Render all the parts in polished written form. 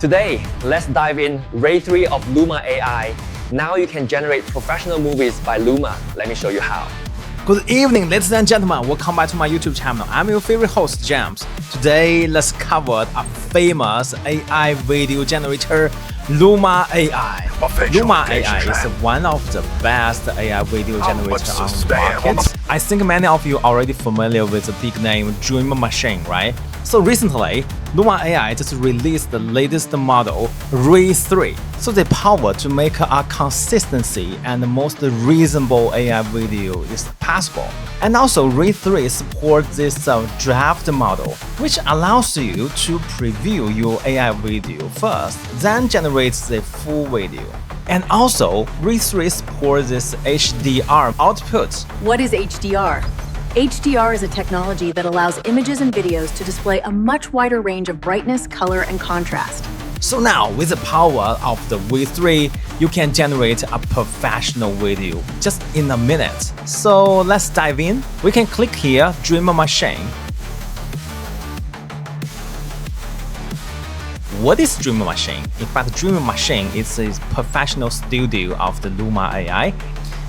Today, let's dive in Ray3 of Luma AI. Now you can generate professional movies by Luma. Let me show you how. Good evening, ladies and gentlemen. Welcome back to my YouTube channel. I'm your favorite host, James. Today, let's cover a famous AI video generator, Luma AI. Luma AI is one of the best AI video generators on the market. I think many of you are already familiar with the big name Dream Machine, right? So recently, Luma AI just released the latest model, Ray3. So the power to make a consistency and the most reasonable AI video is possible. And also Ray3 supports this draft model, which allows you to preview your AI video first, then generates the full video. And also, Ray3 supports this HDR output. What is HDR? HDR is a technology that allows images and videos to display a much wider range of brightness, color, and contrast. So now, with the power of the Ray3, you can generate a professional video just in a minute. So let's dive in. We can click here, Dream Machine. What is Dream Machine? In fact, Dream Machine is a professional studio of the Luma AI.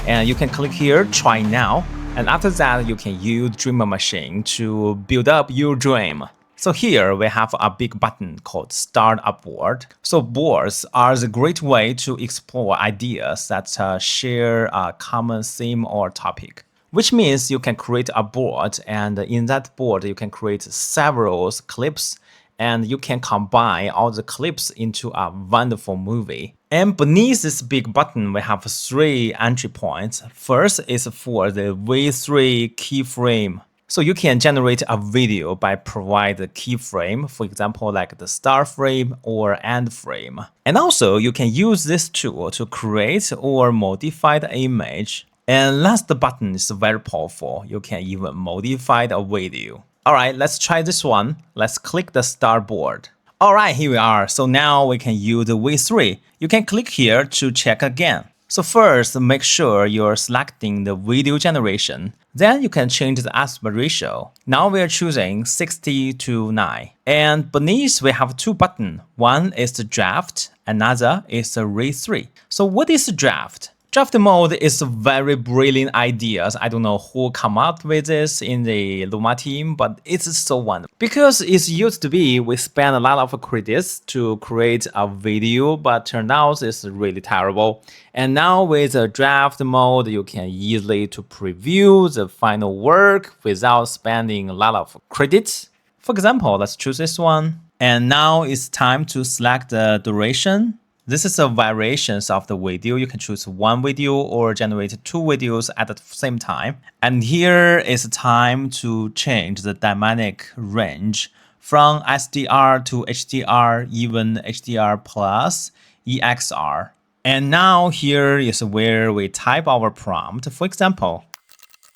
And you can click here, try now. And after that, you can use Dream Machine to build up your dream. So here we have a big button called Start a Board. So boards are a great way to explore ideas that share a common theme or topic. Which means you can create a board, and in that board you can create several clips, and you can combine all the clips into a wonderful movie. And beneath this big button, we have 3 entry points. First is for the Ray3 keyframe. So you can generate a video by providing the keyframe, for example, like the start frame or end frame. And also you can use this tool to create or modify the image. And last button is very powerful. You can even modify the video. Alright, let's try this one. Let's click the start board. Alright, here we are. So now we can use the Ray3. You can click here to check again. So first, make sure you're selecting the video generation. Then you can change the aspect ratio. Now we are choosing 60:9. And beneath we have 2 buttons. One is the draft, another is the Ray3. So what is the draft? Draft mode is a very brilliant idea. I don't know who come up with this in the Luma team, but it's so wonderful. Because it used to be we spend a lot of credits to create a video, but turned out it's really terrible. And now with the draft mode, you can easily to preview the final work without spending a lot of credits. For example, let's choose this one. And now it's time to select the duration. This is the variations of the video. You can choose 1 video or generate 2 videos at the same time. And here is time to change the dynamic range from SDR to HDR, even HDR plus, EXR. And now here is where we type our prompt. For example,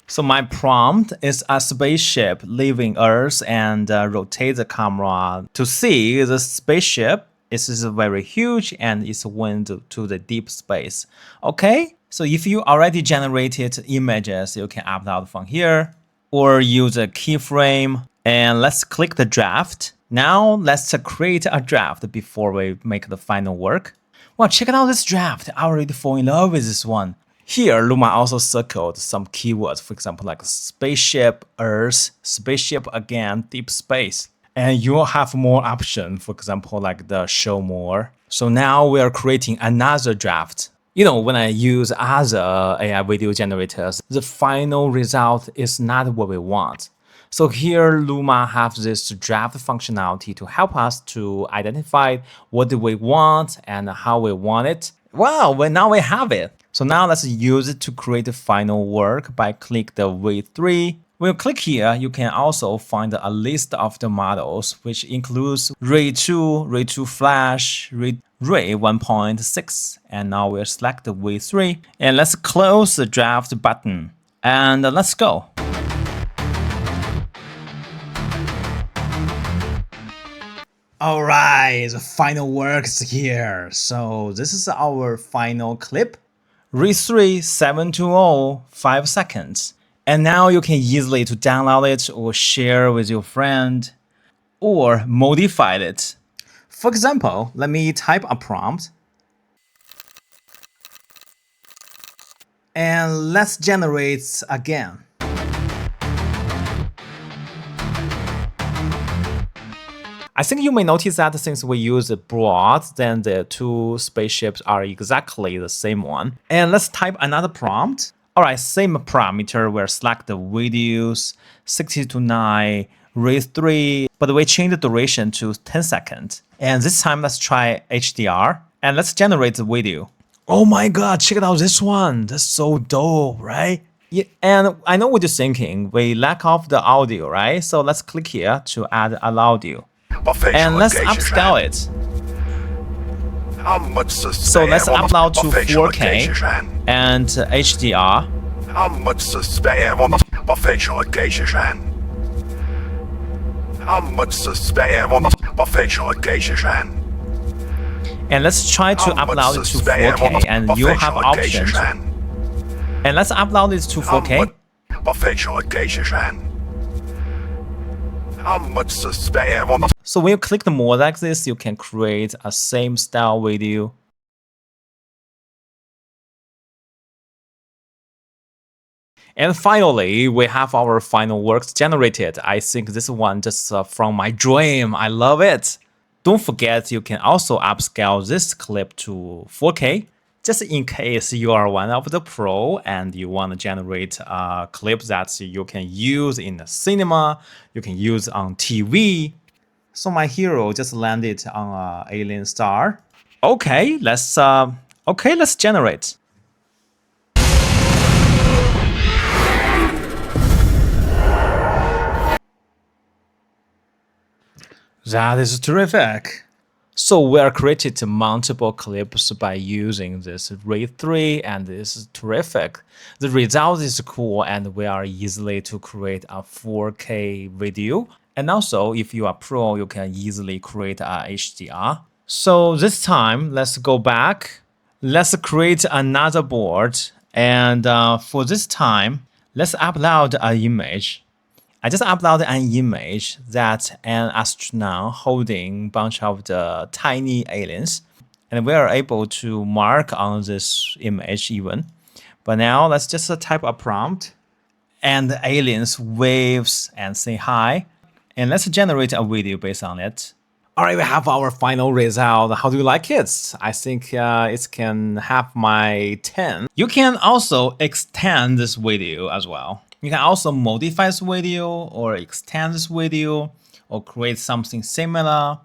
so my prompt is a spaceship leaving Earth and rotate the camera to see the spaceship. It is very huge and it's went to the deep space. Okay, so if you already generated images, you can opt out from here or use a keyframe. And let's click the draft. Now let's create a draft before we make the final work. Well, check out this draft. I already fall in love with this one. Here, Luma also circled some keywords, for example, like spaceship, Earth, spaceship again, deep space. And you'll have more options, for example, like the show more. So now we are creating another draft. You know, when I use other AI video generators, the final result is not what we want. So here Luma has this draft functionality to help us to identify what do we want and how we want it. Wow, well, now we have it. So now let's use it to create the final work by click the Ray3. When you click here, you can also find a list of the models, which includes Ray2, Ray2 Flash, Ray 1.6. And now we'll select the Ray3. And let's close the draft button. And let's go. Alright, the final work is here. So this is our final clip. Ray3 720, 5 seconds. And now you can easily to download it or share with your friend or modify it. For example, let me type a prompt. And let's generate again. I think you may notice that since we use broad, then the two spaceships are exactly the same one. And let's type another prompt. All right, same parameter. We'll select the videos 60:9, Ray3, but we change the duration to 10 seconds. And this time, let's try HDR. And let's generate the video. Oh my God, check out this one. That's so dope, right? Yeah, and I know what you're thinking. We lack of the audio, right? So let's click here to add an audio. And let's upscale it. So let's upload to 4K and HDR. And let's try to upload it to 4K, and you have options. And let's upload it to 4K. So when you click the mode like this, you can create a same style video. And finally, we have our final works generated. I think this one just from my dream. I love it. Don't forget, you can also upscale this clip to 4K. Just in case you are one of the pro and you want to generate a clip that you can use in the cinema, you can use on TV. So my hero just landed on an alien star. Okay, let's generate. That is terrific. So we are created multiple clips by using this Ray3, and this is terrific. The result is cool, and we are easily to create a 4K video. And also, if you are pro, you can easily create a HDR. So this time, let's go back. Let's create another board. And for this time, let's upload an image. I just uploaded an image that an astronaut holding a bunch of the tiny aliens. And we are able to mark on this image even. But now let's just type a prompt. And the aliens waves and say hi. And let's generate a video based on it. All right, we have our final result. How do you like it? I think it can have my 10. You can also extend this video as well. You can also modify this video or extend this video or create something similar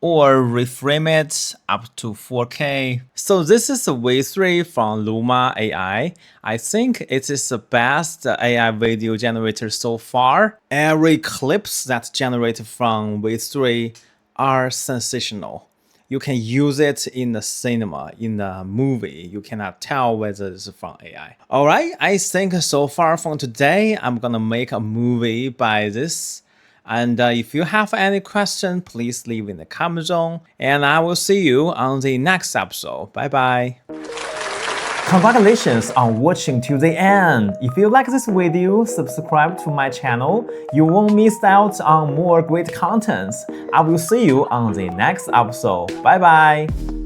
or reframe it up to 4K. So this is the Ray3 from Luma AI. I think it is the best AI video generator so far. Every clips that generated from Ray3 are sensational. You can use it in the cinema, in the movie. You cannot tell whether it's from AI. All right, I think so far from today, I'm gonna make a movie by this. And if you have any question, please leave in the comment zone. And I will see you on the next episode. Bye-bye. Congratulations on watching to the end. If you like this video, subscribe to my channel. You won't miss out on more great contents. I will see you on the next episode. Bye bye.